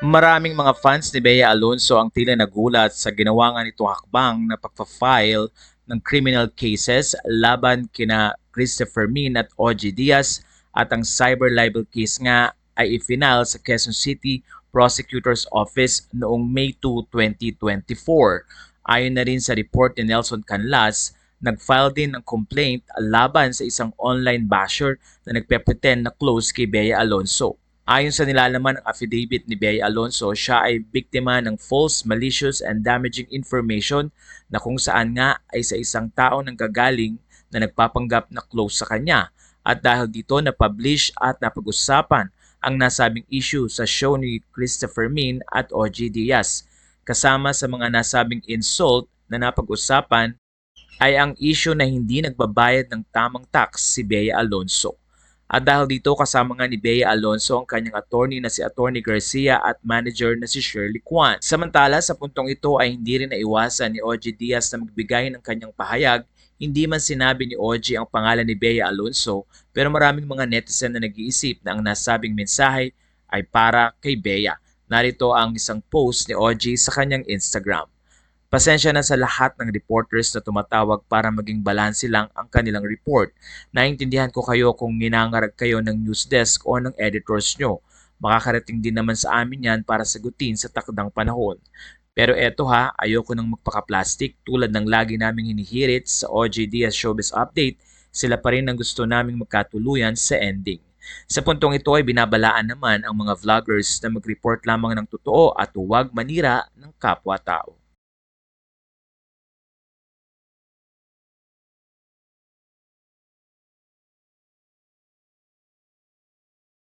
Maraming mga fans ni Bea Alonso ang tila nagulat sa ginawa nga nitong hakbang na pagpa-file ng criminal cases laban kina Christopher Min at OG Diaz at ang cyber libel case nga ay ifinal sa Quezon City Prosecutor's Office noong May 2, 2024. Ayon na rin sa report ni Nelson Canlas, nag-file din ng complaint laban sa isang online basher na nagpe-pretend na close kay Bea Alonso. Ayon sa nilalaman ng affidavit ni Bea Alonso, siya ay biktima ng false, malicious, and damaging information na kung saan nga ay sa isang tao nang gagaling na nagpapanggap na close sa kanya. At dahil dito na-publish at napag-usapan ang nasabing issue sa show ni Christopher Min at OG Diaz. Kasama sa mga nasabing insult na napag-usapan ay ang issue na hindi nagbabayad ng tamang tax si Bea Alonso. At dahil dito kasama nga ni Bea Alonso ang kanyang attorney na si Attorney Garcia at manager na si Shirley Kwan. Samantala sa puntong ito ay hindi rin naiwasan ni OG Diaz na magbigay ng kanyang pahayag. Hindi man sinabi ni OG ang pangalan ni Bea Alonso, pero maraming mga netizen na nag-iisip na ang nasabing mensahe ay para kay Bea. Narito ang isang post ni OG sa kanyang Instagram. Pasensya na sa lahat ng reporters na tumatawag para maging balanse lang ang kanilang report. Naintindihan ko kayo kung ninangarag kayo ng news desk o ng editors nyo. Makakarating din naman sa amin yan para sagutin sa takdang panahon. Pero eto ha, ayoko nang magpaka-plastic tulad ng lagi naming hinihirit sa OGD as Showbiz Update, sila pa rin ang gusto naming magkatuluyan sa ending. Sa puntong ito ay binabalaan naman ang mga vloggers na mag-report lamang ng totoo at huwag manira ng kapwa-tao.